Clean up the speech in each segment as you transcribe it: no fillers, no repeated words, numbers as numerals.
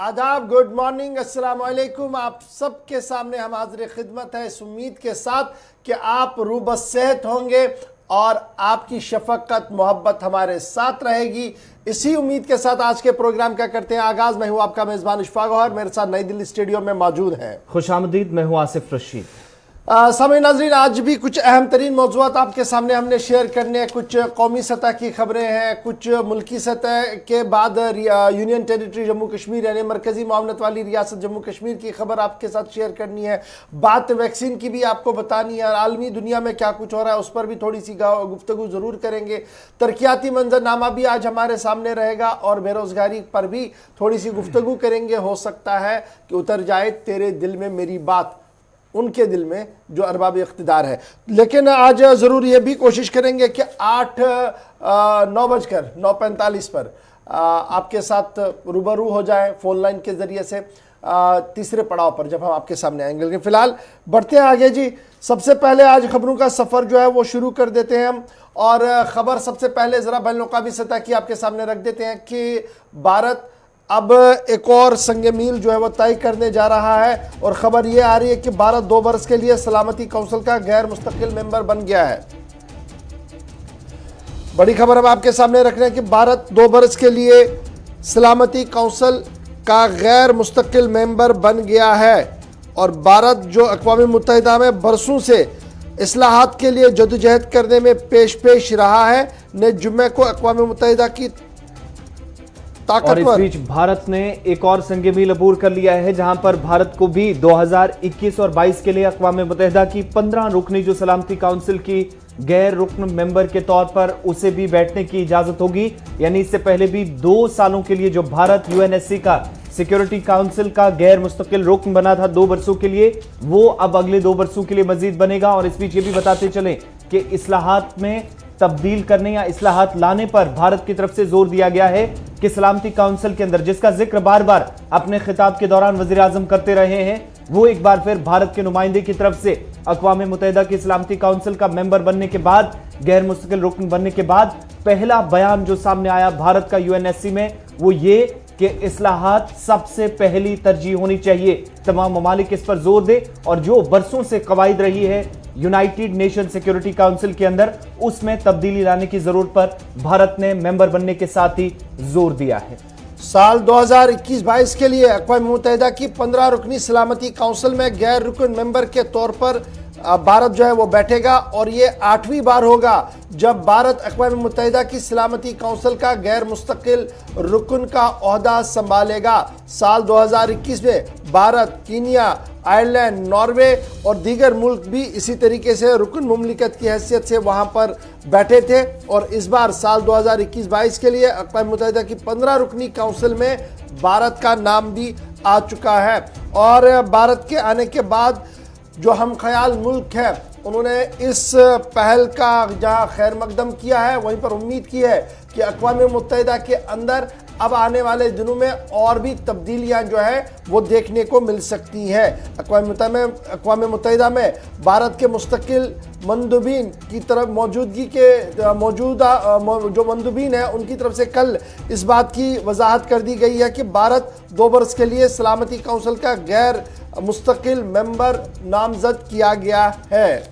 आदाब, good morning, अस्सलाम वालेकुम। आप सबके सामने हम हाजिर खिदमत है इस उम्मीद के साथ कि आप रूबस सेहत होंगे और आपकी शफकत मोहब्बत हमारे साथ रहेगी। इसी उम्मीद के साथ आज के प्रोग्राम का करते हैं आगाज। मैं हूं आपका मेजबान इशफाक गौहर, मेरे साथ नई दिल्ली स्टूडियो में मौजूद है खुशामदीद, मैं हूं आसिफ रशीद। समय नाज़रीन, आज भी कुछ अहम तरीन मौज़ूआत आपके सामने हमने शेयर करने हैं। कुछ कौमी सतह की खबरें हैं, कुछ मुल्की सतह के बाद यूनियन टेरिटरी जम्मू कश्मीर यानी मरकज़ी मामलत वाली रियासत जम्मू कश्मीर की खबर आपके साथ शेयर करनी है। बात वैक्सीन की भी आपको बतानी है। आलमी दुनिया में क्या कुछ हो रहा है उस पर भी थोड़ी सी गुफ्तगू ज़रूर करेंगे। तरक्याती मंजरनामा भी आज हमारे सामने रहेगा और बेरोज़गारी पर भी थोड़ी सी गुफ्तगू करेंगे। हो सकता है कि उतर जाए तेरे दिल में मेरी बात, उनके दिल में जो अरबाब इख्तिदार है। लेकिन आज ज़रूर ये भी कोशिश करेंगे कि 9:45 पर आपके साथ रूबरू हो जाए फ़ोन लाइन के ज़रिए से तीसरे पड़ाव पर जब हम आपके सामने आएंगे। लेकिन फ़िलहाल बढ़ते हैं आगे जी। सबसे पहले आज खबरों का सफ़र जो है वो शुरू कर देते हैं हम, और ख़बर सबसे पहले ज़रा बैनुल-अक़वामी सतह की आपके सामने रख देते हैं कि भारत अब एक और संग मील जो है वो तय करने जा रहा है। और ख़बर ये आ रही है कि भारत 2 बरस के लिए सलामती काउंसिल का गैर मुस्तकिल मेंबर बन गया है। बड़ी खबर हम आपके सामने रख रहे हैं कि भारत 2 बरस के लिए सलामती काउंसिल का गैर मुस्तकिल मेंबर बन गया है। और भारत जो अक़वाम मुत्तहिदा में बरसों से इस्लाहात के लिए जदोजहद करने में पेश रहा है ने जुम्मे को अक़वाम मुत्तहिदा की और इस बीच भारत ने एक और संग मील अबूर कर लिया है, जहां पर भारत को भी 2021 और 22 के लिए अक़वाम मुत्तहिदा की 15 रुकनी जो सलामती काउंसिल की गैर रुकन मेंबर के तौर पर उसे भी बैठने की इजाजत होगी। यानी इससे पहले भी 2 सालों के लिए जो भारत यूएनएससी का सिक्योरिटी काउंसिल का गैर मुस्तकिल रुकन बना था 2 बरसों के लिए, वो अब अगले 2 बरसों के लिए मजीद बनेगा। और इस बीच ये भी बताते चलें कि इस्लाहात में तब्दील करने या इस्लाहात लाने पर भारत की तरफ से जोर दिया गया है कि सलामती काउंसिल के अंदर, जिसका जिक्र बार बार अपने खिताब के दौरान वजीर आजम करते रहे हैं, वो एक बार फिर भारत के नुमाइंदे की तरफ से अक़वाम मुत्तहिदा की सलामती काउंसिल का मेंबर बनने के बाद, गैर मुस्तकिल रुकन बनने के बाद पहला बयान जो सामने आया भारत का यूएनएससी में, वो ये कि इस्लाहात सबसे पहली तरजीह होनी चाहिए। तमाम ममालिक इस पर जोर दे और जो बरसों से कवायद रही है यूनाइटेड नेशन सिक्योरिटी काउंसिल के अंदर, उसमें तब्दीली लाने की जरूरत पर भारत ने मेंबर बनने के साथ ही जोर दिया है। साल 2021-22 के लिए अक़वाम मुत्तहिदा की 15 रुकनी सलामती काउंसिल में गैर रुकन मेंबर के तौर पर भारत जो है वो बैठेगा। और ये 8वीं बार होगा जब भारत अक़वाम मुत्तहिदा की सलामती काउंसिल का गैर मुस्तकिल रुकन का ओहदा संभालेगा। साल 2021 में भारत, कीनिया, आयरलैंड, नॉर्वे और दीगर मुल्क भी इसी तरीके से रुकन मुमलिकत की हैसियत से वहाँ पर बैठे थे। और इस बार साल 2021-22 के लिए अक़वाम मुत्तहिदा की 15 रुकनी काउंसिल में भारत का नाम भी आ चुका है। और भारत के आने के बाद जो हम ख्याल मुल्क है, उन्होंने इस पहल का जहाँ खैर मकदम किया है, वहीं पर उम्मीद की है कि अक़वाम मुत्तहिदा के अंदर अब आने वाले दिनों में और भी तब्दीलियाँ जो है वो देखने को मिल सकती हैं। अक़वाम मुत्तहिदा में भारत के मुस्तकिल मंदूबीन की तरफ मौजूदगी के मौजूदा जो मंदूबीन है उनकी तरफ से कल इस बात की वजाहत कर दी गई है कि भारत 2 बरस के लिए सलामती काउंसिल का गैर मुस्तकिल मेंबर नामजद किया गया है।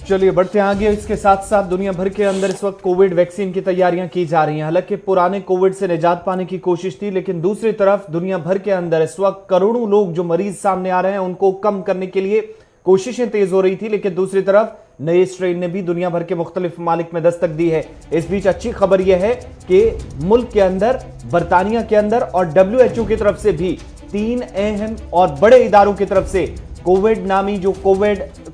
चलिए बढ़ते हैं आगे। इसके साथ साथ दुनिया भर के अंदर इस वक्त कोविड वैक्सीन की तैयारियां की जा रही हैं। हालांकि पुराने कोविड से निजात पाने की कोशिश थी, लेकिन दूसरी तरफ दुनिया भर के अंदर इस वक्त करोड़ों लोग जो मरीज सामने आ रहे हैं उनको कम करने के लिए कोशिशें तेज हो रही थी। लेकिन दूसरी तरफ नए स्ट्रेन ने भी दुनिया भर के मुख्तलिफ ममालिक में दस्तक दी है। इस बीच अच्छी खबर यह है कि मुल्क के अंदर, बरतानिया के अंदर और WHO की तरफ से भी 3 अहम और बड़े इदारों की तरफ से कोविड नामी जो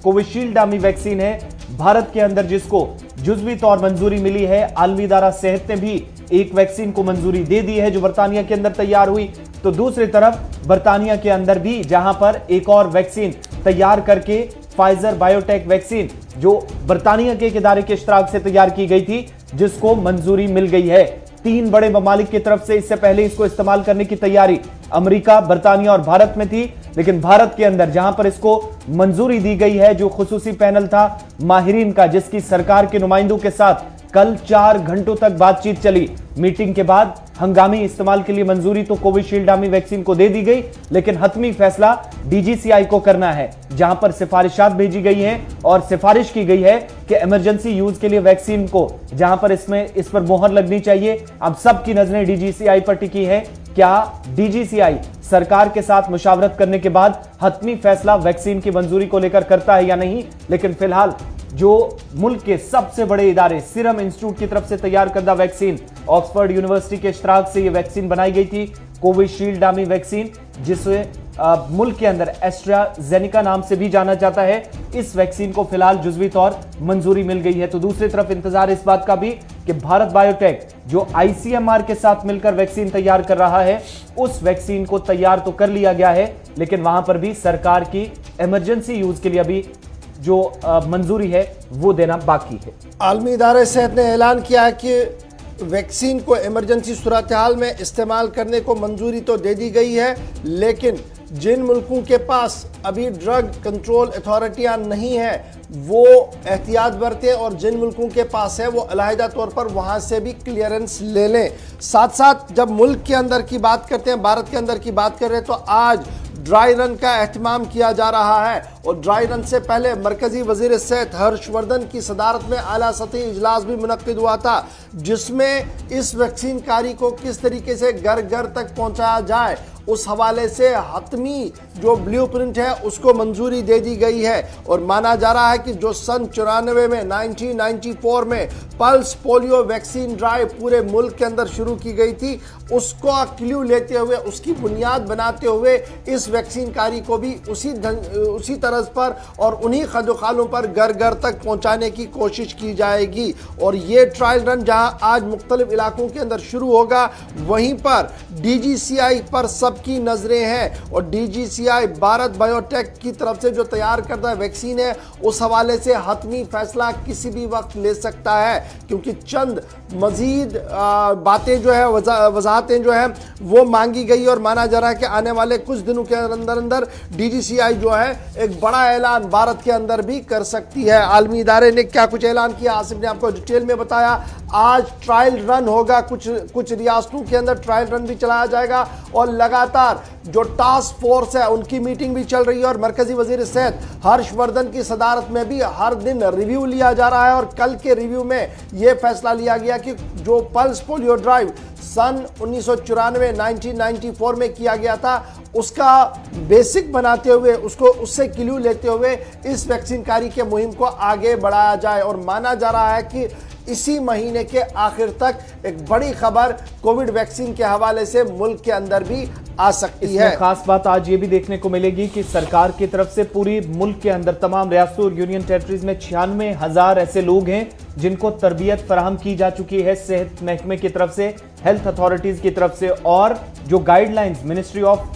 कोविशील्ड नामी वैक्सीन है भारत के अंदर, जिसको जुज़वी तौर मंजूरी मिली है। आलमी इदारा सेहत ने भी एक वैक्सीन को मंजूरी दे दी है जो बरतानिया के अंदर तैयार हुई। तो दूसरी तरफ बरतानिया के अंदर भी जहां पर एक और वैक्सीन तैयार करके फाइजर बायोटेक वैक्सीन जो बरतानिया के एक इदारे के इश्तराक से तैयार की गई थी, जिसको मंजूरी मिल गई है। 3 बड़े ममालिक की तरफ से इससे पहले इसको इस्तेमाल करने की तैयारी अमेरिका, बरतानिया और भारत में थी। लेकिन भारत के अंदर जहां पर इसको मंजूरी दी गई है, जो खुसूसी पैनल था माहिरीन का, जिसकी सरकार के नुमाइंदों के साथ कल 4 घंटों तक बातचीत चली, मीटिंग के बाद हंगामी इस्तेमाल के लिए मंजूरी तो कोविशील्ड नामी वैक्सीन को दे दी गई, लेकिन हतमी फैसला डीजीसीआई को करना है, जहां पर सिफारिशात भेजी गई हैं और सिफारिश की गई है कि इमरजेंसी यूज के लिए वैक्सीन को जहां पर इस पर मोहर लगनी चाहिए। अब सबकी नजरें डीजीसीआई पर टिकी है। क्या डीजीसीआई सरकार के साथ मुशावरत करने के बाद हतमी फैसला वैक्सीन की मंजूरी को लेकर करता है या नहीं? लेकिन फिलहाल जो मुल्क के सबसे बड़े इदारे सीरम इंस्टीट्यूट की तरफ से तैयार करदा वैक्सीन, ऑक्सफोर्ड यूनिवर्सिटी के इश्तराक से यह वैक्सीन बनाई गई थी, कोविशील्ड नामी वैक्सीन, जिसे मुल्क के अंदर एस्ट्राजेनेका नाम से भी जाना जाता है, इस वैक्सीन को फिलहाल जुज़वी तौर मंजूरी मिल गई है। तो दूसरी तरफ इंतजार इस बात का भी कि भारत बायोटेक जो आईसीएमआर के साथ मिलकर वैक्सीन तैयार कर रहा है, उस वैक्सीन को तैयार तो कर लिया गया है, लेकिन वहां पर भी सरकार की इमरजेंसी यूज के लिए अभी जो मंजूरी है वो देना बाकी है। आलमी इदारे सेहत ने ऐलान किया है कि वैक्सीन को इमरजेंसी सूरत हाल में इस्तेमाल करने को मंजूरी तो दे दी गई है, लेकिन जिन मुल्कों के पास अभी ड्रग कंट्रोल अथॉरिटियां नहीं है वो एहतियात बरतें, और जिन मुल्कों के पास है वो अलहदा तौर पर वहां से भी क्लियरेंस ले लें। साथ साथ जब मुल्क के अंदर की बात करते हैं, भारत के अंदर की बात कर रहे हैं, तो आज ड्राई रन का एहतमाम किया जा रहा है, और ड्राई रन से पहले मरकजी वजीर सेहत हर्षवर्धन की सदारत में आला सतही इजलास भी मुनक्किद हुआ था, जिसमें इस वैक्सीन कारी को किस तरीके से घर घर तक पहुंचाया जाए उस हवाले से हतमी जो ब्लूप्रिंट है उसको मंजूरी दे दी गई है। और माना जा रहा है कि जो सन 94 में 1994 में पल्स पोलियो वैक्सीन ड्राइव पूरे मुल्क के अंदर शुरू की गई थी, उसको क्ल्यू लेते हुए, उसकी बुनियाद बनाते हुए इस वैक्सीन कारी को भी उसी तरज पर और उन्हीं खदोखालों पर घर घर तक पहुंचाने की कोशिश की जाएगी। और ये ट्रायल रन जहां आज मुख्तलिफ इलाकों के अंदर शुरू होगा, वहीं पर डीजीसीआई पर सबकी नजरें हैं, और डीजीसीआई भारत बायोटेक की तरफ से जो तैयार करता वैक्सीन है उस हवाले से हतमी फैसला किसी भी वक्त ले सकता है, क्योंकि चंद मजीद बातें जो है, वजाहतें जो है वो मांगी गई, और माना जा रहा है कि आने वाले कुछ दिनों के अंदर अंदर डीजीसीआई जो है एक बड़ा ऐलान भारत के अंदर भी कर सकती है। आलमी इदारे ने क्या कुछ ऐलान किया, आसिफ ने आपको डिटेल में बताया। आज ट्रायल रन होगा, कुछ रियासतों के अंदर ट्रायल रन भी चलाया जाएगा, और लगातार जो टास्क फोर्स है उनकी मीटिंग भी चल रही है, और मरकजी वजीर सेहत हर्षवर्धन की सदारत में भी हर दिन रिव्यू लिया जा रहा है। और कल के रिव्यू में यह फैसला लिया गया कि जो पल्स पोलियो ड्राइव सन 1994 में किया गया था, उसका बेसिक बनाते हुए, उससे क्ल्यू लेते हुए इस वैक्सीन कारी के मुहिम को आगे बढ़ाया जाए। और माना जा रहा है कि इसी महीने के आखिर तक एक बड़ी खबर कोविड वैक्सीन के हवाले से मुल्क के अंदर भी आ सकती है। खास बात आज ये भी देखने को मिलेगी कि सरकार की तरफ से पूरी मुल्क के अंदर तमाम रियासतों और यूनियन टेरिटरीज में 96,000 ऐसे लोग हैं जिनको तरबियत फराहम की जा चुकी है सेहत महकमे की तरफ से, हेल्थ अथॉरिटीज की तरफ से, और जो गाइडलाइंस मिनिस्ट्री ऑफ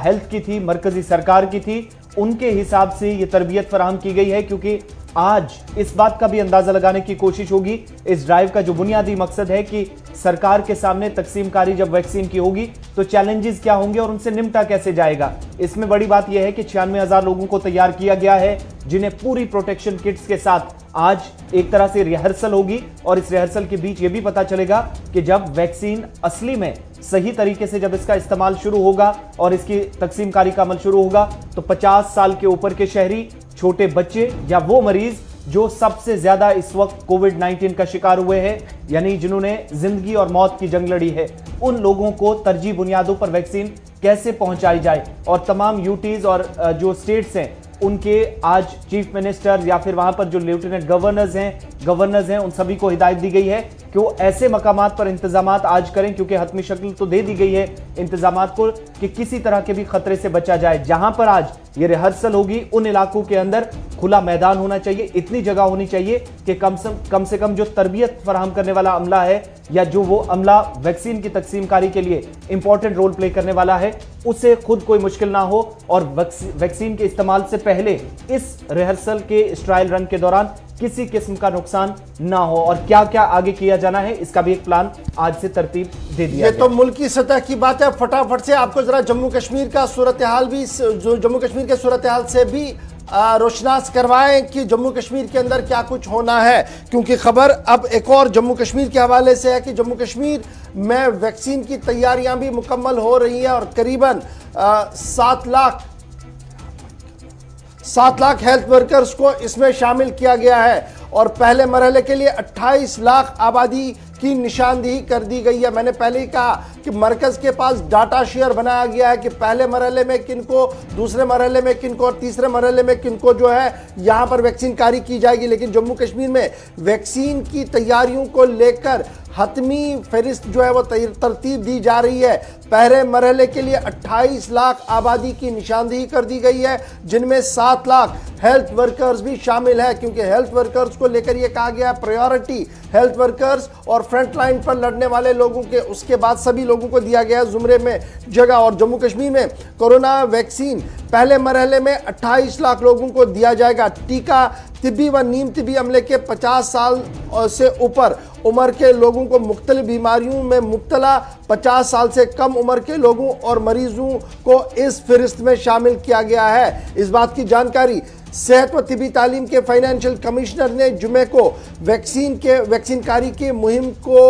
हेल्थ की थी, मरकजी सरकार की थी, उनके हिसाब से ये तरबियत फराहम की गई है। क्योंकि आज इस बात का भी अंदाजा लगाने की कोशिश होगी, इस ड्राइव का जो बुनियादी मकसद है कि सरकार के सामने तकसीमकारी जब वैक्सीन की होगी तो चैलेंजेस क्या होंगे और उनसे निपटा कैसे जाएगा। इसमें बड़ी बात यह है कि 96,000 लोगों को तैयार किया गया है, जिन्हें पूरी प्रोटेक्शन किट्स के साथ आज एक तरह से रिहर्सल होगी, और इस रिहर्सल के बीच यह भी पता चलेगा कि जब वैक्सीन असली में सही तरीके से जब इसका इस्तेमाल शुरू होगा और इसकी तकसीमकारी का अमल शुरू होगा, तो 50 साल के ऊपर के शहरी, छोटे बच्चे या वो मरीज जो सबसे ज्यादा इस वक्त कोविड-19 का शिकार हुए हैं, यानी जिन्होंने जिंदगी और मौत की जंग लड़ी है, उन लोगों को तरजीह बुनियादों पर वैक्सीन कैसे पहुंचाई जाए। और तमाम यूटीज और जो स्टेट्स हैं उनके आज चीफ मिनिस्टर या फिर वहां पर जो लेफ्टिनेंट गवर्नर्स हैं उन सभी को हिदायत दी गई है कि वो ऐसे मकामात पर इंतजामात आज करें, क्योंकि हतमी शक्ल तो दे दी गई है इंतजामात को, कि किसी तरह के भी खतरे से बचा जाए। जहां पर आज ये रिहर्सल होगी उन इलाकों के अंदर खुला मैदान होना चाहिए, इतनी जगह होनी चाहिए कि कम से कम जो तरबियत फराहम करने वाला अमला है या जो वो अमला वैक्सीन की तकसीमकारी के लिए इंपॉर्टेंट रोल प्ले करने वाला है, उसे खुद कोई मुश्किल ना हो, और वैक्सीन के इस्तेमाल से पहले इस रिहर्सल के इस ट्रायल रन के दौरान किसी किस्म का नुकसान ना हो। और क्या क्या आगे किया जाना है इसका भी एक प्लान आज से तरतीब दे दिया। ये तो मुल्क की सतह की बात है। फटाफट से आपको जरा जम्मू कश्मीर का सूरत हाल भी, जो जम्मू कश्मीर के सूरत हाल से भी रोशनास करवाएं कि जम्मू कश्मीर के अंदर क्या कुछ होना है, क्योंकि खबर अब एक और जम्मू कश्मीर के हवाले से है कि जम्मू कश्मीर में वैक्सीन की तैयारियां भी मुकम्मल हो रही हैं और करीबन 7 लाख हेल्थ वर्कर्स को इसमें शामिल किया गया है और पहले मरहले के लिए 28 लाख आबादी की निशानदेही कर दी गई है। मैंने पहले ही कहा कि मरकज के पास डाटा शेयर बनाया गया है कि पहले मरहले में किनको, दूसरे मरहले में किनको और तीसरे मरहले में किनको जो है यहां पर वैक्सीन कारी की जाएगी। लेकिन जम्मू कश्मीर में वैक्सीन की तैयारियों को लेकर हतमी फहरिस्त जो है वो तरतीब दी जा रही है। पहले मरहले के लिए 28 लाख आबादी की निशानदेही कर दी गई है, जिनमें 7 लाख हेल्थ वर्कर्स भी शामिल है, क्योंकि हेल्थ वर्कर्स को लेकर यह कहा गया है प्रायोरिटी हेल्थ वर्कर्स और फ्रंट लाइन पर लड़ने वाले लोगों के, उसके बाद सभी लोगों को दिया गया है जुमरे में जगह। और जम्मू कश्मीर में कोरोना वैक्सीन पहले मरहले में 28 लाख लोगों को दिया जाएगा। टीका तिब्बी व नीम तिब्बी अमले के 50 साल से ऊपर उम्र के लोगों को मुख्तलिफ बीमारियों में मुब्तला 50 साल से कम उम्र के लोगों और मरीजों को इस फहरिस्त में शामिल किया गया है। इस बात की जानकारी सेहत व तिबी तालीम के फाइनेंशियल कमिश्नर ने जुमे को वैक्सीन कारी की मुहिम को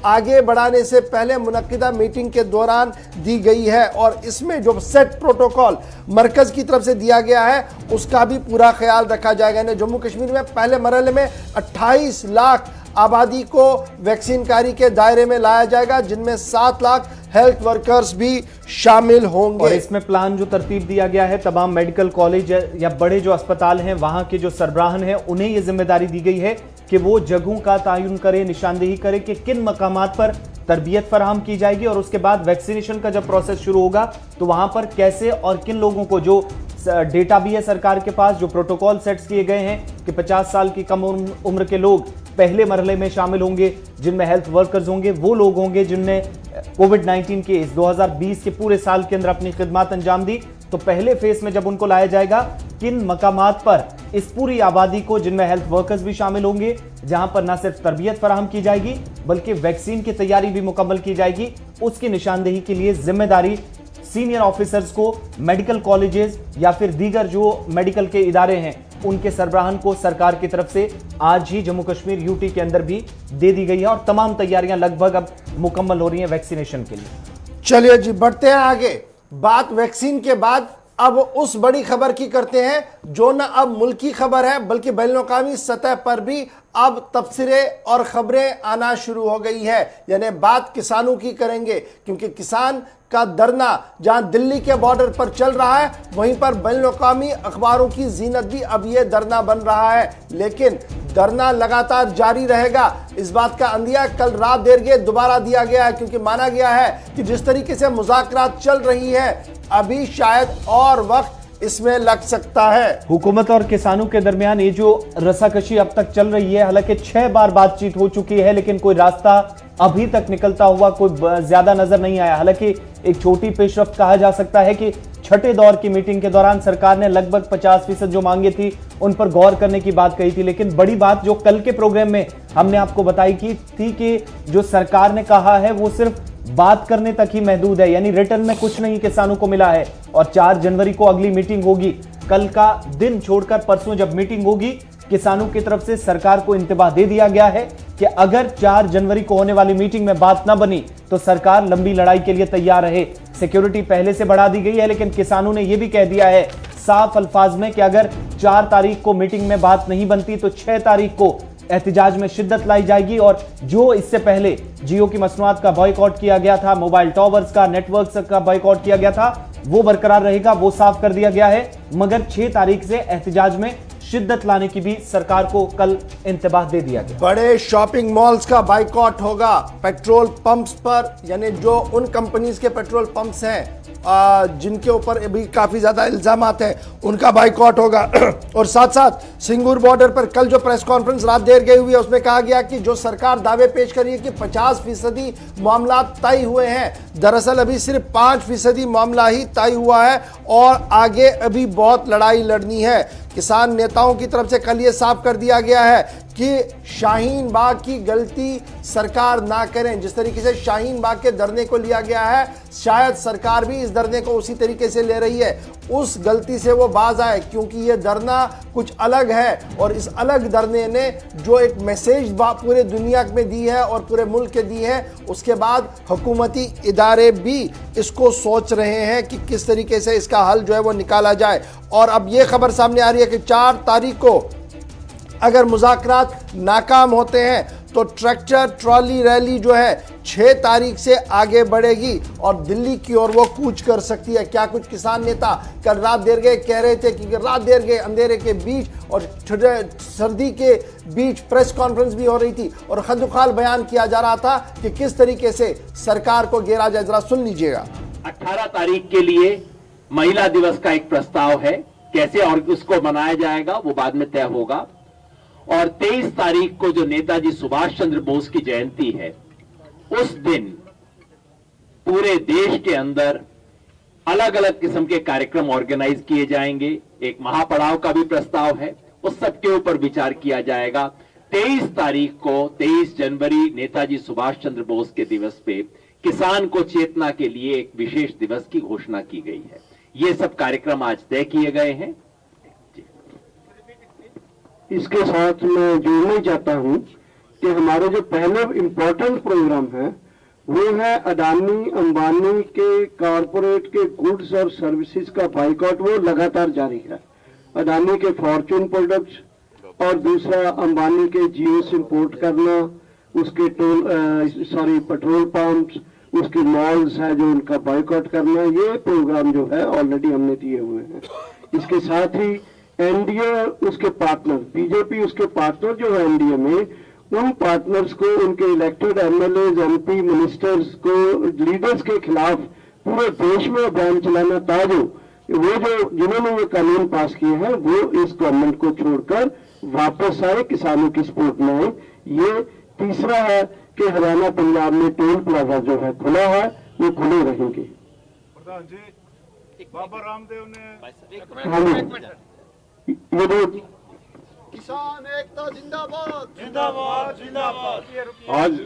आगे बढ़ाने से पहले मुनक्किदा मीटिंग के दौरान दी गई है और इसमें जो सेट प्रोटोकॉल मरकज की तरफ से दिया गया है उसका भी पूरा ख्याल रखा जाएगा। जम्मू कश्मीर में पहले मरहले में 28 लाख आबादी को वैक्सीन कारी के दायरे में लाया जाएगा, जिनमें 7 लाख हेल्थ वर्कर्स भी शामिल होंगे। और इसमें प्लान जो तरतीब दिया गया है, तमाम मेडिकल कॉलेज या बड़े जो अस्पताल हैं वहां के जो सरबराहन हैं उन्हें यह जिम्मेदारी दी गई है कि वो जगहों का तयन करें, निशानदेही करें कि किन मकामात पर तरबियत फराहम की जाएगी और उसके बाद वैक्सीनेशन का जब प्रोसेस शुरू होगा तो वहां पर कैसे और किन लोगों को, जो डेटा भी है सरकार के पास, जो प्रोटोकॉल सेट्स किए गए हैं कि 50 साल की कम उम्र के लोग पहले मरहले में शामिल होंगे, जिनमें हेल्थ वर्कर्स होंगे, वो लोग होंगे जिनने कोविड-19 के इस 2020 के पूरे साल के अंदर अपनी खिदमत अंजाम दी। तो पहले फेज में जब उनको लाया जाएगा, किन मकामात पर इस पूरी आबादी को, जिनमें हेल्थ वर्कर्स भी शामिल होंगे, जहां पर न सिर्फ तरबियत फराहम की जाएगी बल्कि वैक्सीन की तैयारी भी मुकम्मल की जाएगी, उसकी निशानदेही के लिए जिम्मेदारी सीनियर ऑफिसर्स को, मेडिकल कॉलेजेस या फिर दीगर जो मेडिकल के इदारे हैं उनके सरबराहन को सरकार की तरफ से आज ही जम्मू कश्मीर यूटी के अंदर भी दे दी गई है और तमाम तैयारियां लगभग अब मुकम्मल हो रही हैं वैक्सीनेशन के लिए। चलिए जी, बढ़ते हैं आगे। बात वैक्सीन के बाद अब उस बड़ी खबर की करते हैं जो न अब मुल्की खबर है बल्कि बैनुल-अक़वामी सतह पर भी अब तबसरे और खबरें आना शुरू हो गई है। यानी बात किसानों की करेंगे, क्योंकि किसान का धरना जहां दिल्ली के बॉर्डर पर चल रहा है, वहीं पर बैनुल-अक़वामी अखबारों की जीनत भी अब यह धरना बन रहा है। लेकिन धरना लगातार जारी रहेगा, इस बात का अंदिया कल रात देर के दोबारा दिया गया है, क्योंकि माना गया है कि जिस तरीके से मुज़ाकरात चल रही है अभी शायद और वक्त इसमें लग सकता है। हुकूमत और किसानों के दरमियान ये जो रस्साकशी अब तक चल रही है, हालांकि 6 बार बातचीत हो चुकी है लेकिन कोई रास्ता अभी तक निकलता हुआ कोई ज्यादा नजर नहीं आया। हालांकि एक छोटी पेशरफ्त कहा जा सकता है कि छठे दौर की मीटिंग के दौरान सरकार ने लगभग 50% जो मांगे थी उन पर गौर करने की बात कही थी। लेकिन बड़ी बात जो कल के प्रोग्राम में हमने आपको बताई की थी कि जो सरकार ने कहा है वो सिर्फ बात करने तक ही महदूद है, यानी रिटर्न में कुछ नहीं किसानों को मिला है। और 4 जनवरी को अगली मीटिंग होगी, कल का दिन छोड़कर परसों जब मीटिंग होगी, किसानों की तरफ से सरकार को इंतबाह दे दिया गया है कि अगर 4 जनवरी को होने वाली मीटिंग में बात ना बनी तो सरकार लंबी लड़ाई के लिए तैयार रहे। सिक्योरिटी पहले से बढ़ा दी गई है, लेकिन किसानों ने यह भी कह दिया है साफ अल्फाज में कि अगर 4 तारीख को मीटिंग में बात नहीं बनती तो 6 तारीख को एहतिजाज में शिद्दत लाई जाएगी। और जो इससे पहले जियो की मसनूआत का बॉयकॉट किया गया था, मोबाइल टावर्स का, नेटवर्क का बॉयकॉट किया गया था, वो बरकरार रहेगा, वो साफ कर दिया गया है। मगर 6 तारीख से एहतिजाज में शिद्दत लाने की भी सरकार को कल इंतबाह दे दिया गया। बड़े शॉपिंग मॉल्स का बाइकॉट होगा, पेट्रोल पंप्स पर, यानी जो उन कंपनीज के पेट्रोल पंप्स हैं जिनके ऊपर अभी काफी ज्यादा इल्जामात हैं, उनका बाइकॉट होगा। और साथ साथ सिंगूर बॉर्डर पर कल जो प्रेस कॉन्फ्रेंस रात देर गई हुई है उसमें कहा गया कि जो सरकार दावे पेश कर रही है कि 50% मामला तय हुए हैं, दरअसल अभी सिर्फ 5% मामला ही तय हुआ है और आगे अभी बहुत लड़ाई लड़नी है। किसान नेताओं की तरफ से कल ये साफ कर दिया गया है कि शाहीन बाग की गलती सरकार ना करें। जिस तरीके से शाहीन बाग के धरने को लिया गया है, शायद सरकार भी इस धरने को उसी तरीके से ले रही है, उस गलती से वो बाज आए, क्योंकि ये धरना कुछ अलग है। और इस अलग धरने ने जो एक मैसेज पूरे दुनिया में दी है और पूरे मुल्क के दी है, उसके बाद हुकूमती इदारे भी इसको सोच रहे हैं कि किस तरीके से इसका हल जो है वो निकाला जाए। और अब ये खबर सामने आ रही है कि 4 तारीख को अगर मुज़ाकरात नाकाम होते हैं तो ट्रैक्टर ट्रॉली रैली जो है 6 तारीख से आगे बढ़ेगी और दिल्ली की ओर वो कूच कर सकती है। क्या कुछ किसान नेता कल रात देर गए कह रहे थे कि रात देर गए अंधेरे के बीच और सर्दी के बीच प्रेस कॉन्फ्रेंस भी हो रही थी और खजुखाल बयान किया जा रहा था कि किस तरीके से सरकार को घेरा जाए। जरा सुन लीजिएगा। 18 तारीख के लिए महिला दिवस का एक प्रस्ताव है, कैसे और उसको मनाया जाएगा वो बाद में तय होगा। और 23 तारीख को जो नेताजी सुभाष चंद्र बोस की जयंती है, उस दिन पूरे देश के अंदर अलग अलग किस्म के कार्यक्रम ऑर्गेनाइज किए जाएंगे। एक महापड़ाव का भी प्रस्ताव है, उस सब के ऊपर विचार किया जाएगा। 23 तारीख को 23 जनवरी नेताजी सुभाष चंद्र बोस के दिवस पे किसान को चेतना के लिए एक विशेष दिवस की घोषणा की गई है। ये सब कार्यक्रम आज तय किए गए हैं। इसके साथ मैं जोड़ना चाहता हूं कि हमारे जो पहले इंपॉर्टेंट प्रोग्राम है वो है अडानी अंबानी के कॉरपोरेट के गुड्स और सर्विसेज का बाइकआउट, वो लगातार जारी है। अडानी के फॉर्चून प्रोडक्ट्स और दूसरा अंबानी के जियोस इंपोर्ट करना, उसके पेट्रोल पंप्स, उसके मॉल्स है जो उनका बाइकआउट करना, ये प्रोग्राम जो है ऑलरेडी हमने दिए हुए हैं। इसके साथ ही एनडीए उसके पार्टनर, बीजेपी उसके पार्टनर जो है एनडीए में, उन पार्टनर्स को, उनके इलेक्टेड एमएलएज, एमपी, मिनिस्टर्स को, लीडर्स के खिलाफ पूरे देश में अभियान चलाना ताकि वो जो जिन्होंने ये कानून पास किए हैं वो इस गवर्नमेंट को छोड़कर वापस आए, किसानों की सपोर्ट में आए। ये तीसरा है कि हरियाणा पंजाब में टोल प्लाजा जो है खुला है, वो खुले रहेंगे। प्रधान जी, बाबा रामदेव ने ये जो किसान एकता जिंदाबाद जिंदाबाद जिंदाबाद। आज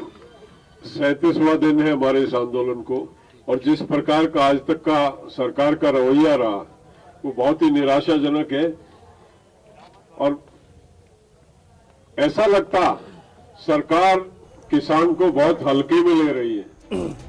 37वां दिन है हमारे इस आंदोलन को, और जिस प्रकार का आज तक का सरकार का रवैया रहा वो बहुत ही निराशाजनक है। और ऐसा लगता सरकार किसान को बहुत हल्के में ले रही है।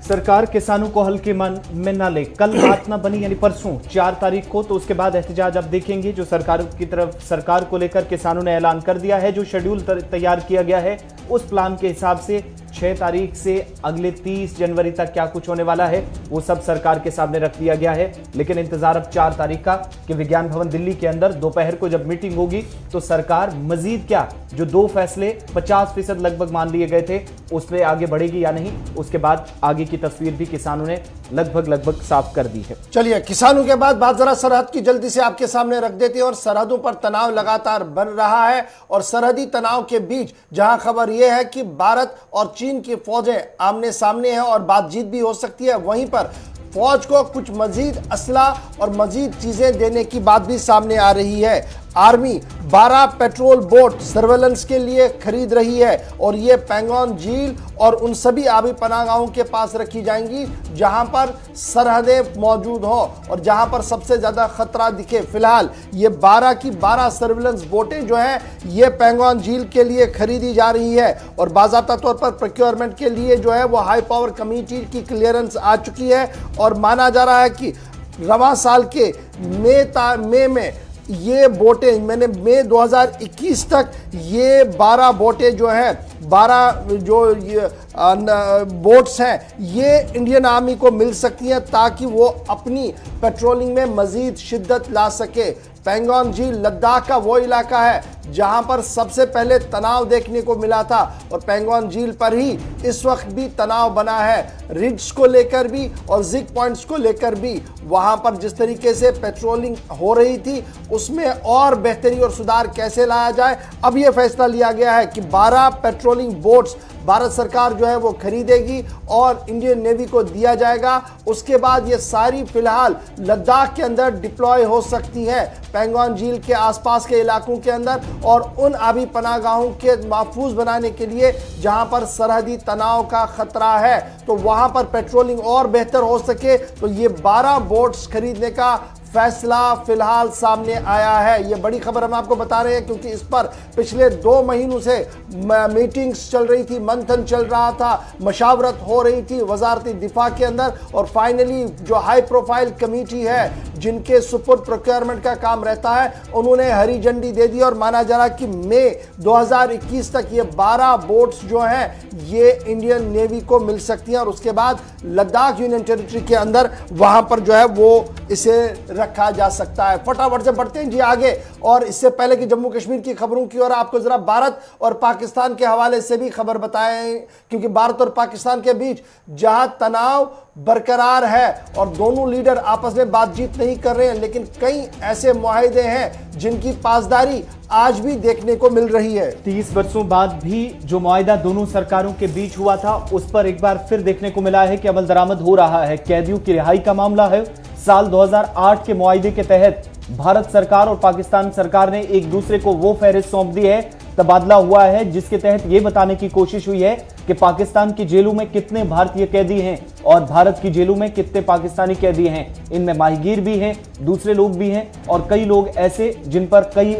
सरकार किसानों को हल्के मन में न ले। कल बात ना बनी यानी परसों 4 तारीख को, तो उसके बाद एहतजाज अब देखेंगे। जो सरकार की तरफ सरकार को लेकर किसानों ने ऐलान कर दिया है, जो शेड्यूल तैयार किया गया है उस प्लान के हिसाब से 6 तारीख से अगले 30 जनवरी तक क्या कुछ होने वाला है वो सब सरकार के सामने रख दिया गया है। लेकिन इंतजार अब 4 तारीख का कि विज्ञान भवन दिल्ली के अंदर दोपहर को जब मीटिंग होगी तो सरकार मजीद क्या, जो 2 फैसले 50% लगभग मान लिए गए थे उस पर आगे बढ़ेगी या नहीं, उसके बाद आगे की तस्वीर भी किसानों ने लगभग साफ कर दी है। चलिए, किसानों के बाद बात जरा सरहद की जल्दी से आपके सामने रख देते हैं। और सरहदों पर तनाव लगातार बन रहा है और सरहदी तनाव के बीच जहां खबर यह है कि भारत और चीन की फौजें आमने सामने हैं और बातचीत भी हो सकती है, वहीं पर फौज को कुछ मजीद असला और मजीद चीजें देने की बात भी सामने आ रही है। आर्मी 12 पेट्रोल बोट सर्वेलेंस के लिए खरीद रही है और ये पैंगोंग झील और उन सभी आबी पनाहगाहों के पास रखी जाएंगी जहां पर सरहदें मौजूद हो और जहां पर सबसे ज्यादा खतरा दिखे। फिलहाल ये 12 की 12 सर्वेलेंस बोटें जो हैं ये पैंगोंग झील के लिए खरीदी जा रही है और बाज़ाब्ता तौर पर प्रोक्योरमेंट के लिए जो है वो हाई पावर कमेटी की क्लियरेंस आ चुकी है। और माना जा रहा है कि रवां साल के मई में ये बोटें, मैंने मई 2021 तक ये 12 बोटें जो हैं, 12 जो ये बोट्स हैं ये इंडियन आर्मी को मिल सकती हैं ताकि वो अपनी पेट्रोलिंग में मजीद शिद्दत ला सके। पैंगोंग झील लद्दाख का वो इलाका है जहां पर सबसे पहले तनाव देखने को मिला था और पैंगोंग झील पर ही इस वक्त भी तनाव बना है, रिड्स को लेकर भी और जिग पॉइंट्स को लेकर भी। वहां पर जिस तरीके से पेट्रोलिंग हो रही थी उसमें और बेहतरी और सुधार कैसे लाया जाए, अब यह फैसला लिया गया है कि 12 पेट्रोलिंग बोट्स भारत सरकार जो है वो खरीदेगी और इंडियन नेवी को दिया जाएगा। उसके बाद ये सारी फिलहाल लद्दाख के अंदर डिप्लॉय हो सकती है, पैंगोंग झील के आसपास के इलाकों के अंदर, और उन आबी पनाहगाहों के महफूज बनाने के लिए जहां पर सरहदी तनाव का खतरा है, तो वहां पर पेट्रोलिंग और बेहतर हो सके, तो ये 12 बोट्स खरीदने का फैसला फिलहाल सामने आया है। ये बड़ी खबर हम आपको बता रहे हैं क्योंकि इस पर पिछले 2 महीनों से मीटिंग्स चल रही थी, मंथन चल रहा था, मशावरत हो रही थी वजारती दिफा के अंदर, और फाइनली जो हाई प्रोफाइल कमेटी है जिनके सुपुर्द प्रोक्योरमेंट का काम रहता है, उन्होंने हरी झंडी दे दी और माना जा रहा कि मई 2021 तक ये 12 बोट्स जो हैं ये इंडियन नेवी को मिल सकती हैं, और उसके बाद लद्दाख यूनियन टेरिटरी के अंदर वहां पर जो है वो इसे रखा जा सकता है। फटाफट से बढ़ते हैं जी आगे, और इससे पहले कि जम्मू कश्मीर की खबरों की ओर आपको जरा भारत और पाकिस्तान के हवाले से भी खबर बताएं, क्योंकि भारत और पाकिस्तान के बीच जहां तनाव बरकरार है और दोनों लीडर आपस में बातचीत नहीं कर रहे हैं, लेकिन कई ऐसे मुआहिदे हैं जिनकी पासदारी आज भी देखने को मिल रही है। 30 वर्षों बाद भी जो मुआहिदा दोनों सरकारों के बीच हुआ था, उस पर एक बार फिर देखने को मिला है कि अमल दरामद हो रहा है। कैदियों की रिहाई का मामला है। साल 2008 के मुआहिदे के तहत भारत सरकार और पाकिस्तान सरकार ने एक दूसरे को वो फहरिस्त सौंप दी है, तबादला हुआ है, जिसके तहत यह बताने की कोशिश हुई है कि पाकिस्तान की जेलों में कितने भारतीय कैदी हैं और भारत की जेलों में कितने पाकिस्तानी कैदी हैं। इनमें माहीगीर भी हैं, दूसरे लोग भी हैं, और कई लोग ऐसे जिन पर कई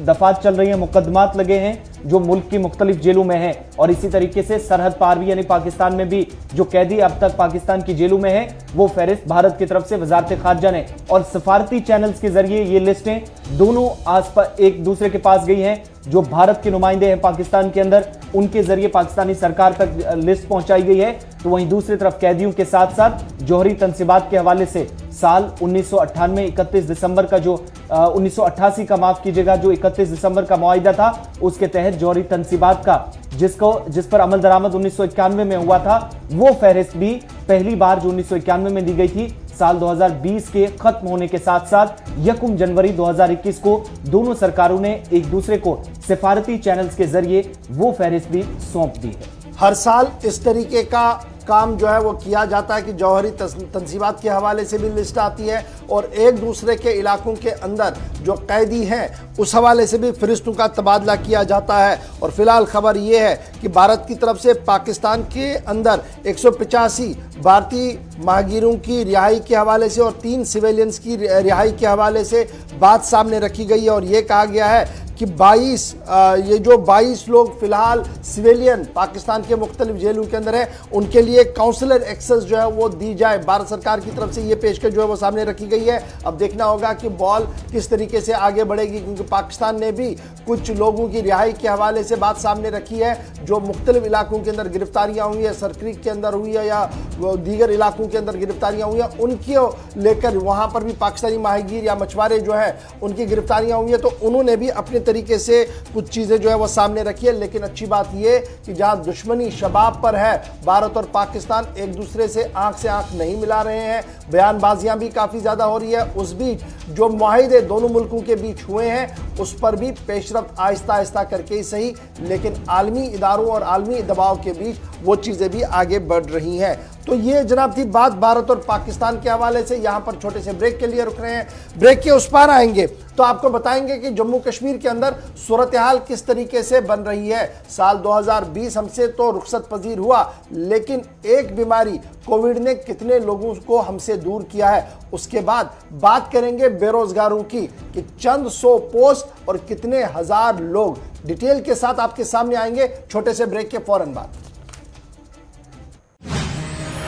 दफात चल रही हैं, मुकदमात लगे हैं, जो मुल्क की मुख्तलिफ जेलों में हैं। और इसी तरीके से सरहद पार भी यानी पाकिस्तान में भी जो कैदी अब तक पाकिस्तान की जेलों में हैं, वो फहरिस्त भारत की तरफ से वजारत खारजा ने और सफारती चैनल्स के जरिए ये लिस्टें दोनों आसपास एक दूसरे के पास गई हैं। जो भारत के नुमाइंदे हैं पाकिस्तान के अंदर, उनके जरिए पाकिस्तानी सरकार तक लिस्ट पहुंचाई गई है। तो वहीं दूसरी तरफ कैदियों के साथ साथ जौहरी तंसीबात के हवाले से साल 1998 31 दिसंबर का जो 1988 का माफ कीजिएगा, जो 31 दिसंबर का मुआहिदा था, उसके तहत जौहरी तंसीबात का जिस पर अमल दरामद 1991 में हुआ था, वो फहरिस्त भी पहली बार जो 1991 में दी गई थी, साल 2020 के खत्म होने के साथ साथ 1 जनवरी 2021 को दोनों सरकारों ने एक दूसरे को सिफारती चैनल्स के जरिए वो फहरिस्त भी सौंप दी है। हर साल इस तरीके का काम जो है वो किया जाता है कि जौहरी तंसीबात के हवाले से भी लिस्ट आती है और एक दूसरे के इलाकों के अंदर जो कैदी हैं उस हवाले से भी फरिश्तों का तबादला किया जाता है। और फिलहाल खबर ये है कि भारत की तरफ से पाकिस्तान के अंदर 185 भारतीय माहगीरों की रिहाई के हवाले से और 3 सिविलियंस की रिहाई के हवाले से बात सामने रखी गई है, और ये कहा गया है कि 22 लोग फिलहाल सिविलियन पाकिस्तान के मुख्तलिफ जेलों के अंदर है, उनके लिए काउंसलर एक्सेस जो है वो दी जाए। भारत सरकार की तरफ से ये पेशकश जो है वो सामने रखी गई है। अब देखना होगा कि बॉल किस तरीके से आगे बढ़ेगी, क्योंकि पाकिस्तान ने भी कुछ लोगों की रिहाई के हवाले से बात सामने रखी है जो मुख्तलिफ इलाकों के अंदर गिरफ्तारियां हुई है, सरक्रीक के अंदर हुई है या दीगर इलाकों के अंदर गिरफ्तारियां हुई है, उनकी लेकर वहां पर भी पाकिस्तानी माहीगीर या मछुआरे जो है उनकी गिरफ्तारियां हुई है। तो उन्होंने भी अपने तरीके से कुछ चीजें जो है वो सामने रखी है। लेकिन अच्छी बात यह कि जहां दुश्मनी शबाब पर है, भारत और पाकिस्तान एक दूसरे से आंख नहीं मिला रहे हैं, बयानबाजियां भी काफी ज्यादा हो रही है। उस बीच जो मुआहिदे दोनों मुल्कों के बीच हुए हैं उस पर भी पेशरफ्त आहिस्ता आहिस्ता करके ही सही, लेकिन आलमी इदारों और आलमी दबाव के बीच वो चीजें भी आगे बढ़ रही हैं। तो ये जनाब थी बात भारत और पाकिस्तान के हवाले से। यहां पर छोटे से ब्रेक के लिए रुक रहे हैं, ब्रेक के उस पार आएंगे तो आपको बताएंगे कि जम्मू कश्मीर के अंदर सूरत हाल किस तरीके से बन रही है। साल 2020 हमसे तो रुखसत पजीर हुआ, लेकिन एक बीमारी कोविड ने कितने लोगों को हमसे दूर किया है। उसके बाद बात करेंगे बेरोजगारों की कि चंद 100 पोस्ट और कितने हजार लोग, डिटेल के साथ आपके सामने आएंगे छोटे से ब्रेक के फौरन बाद।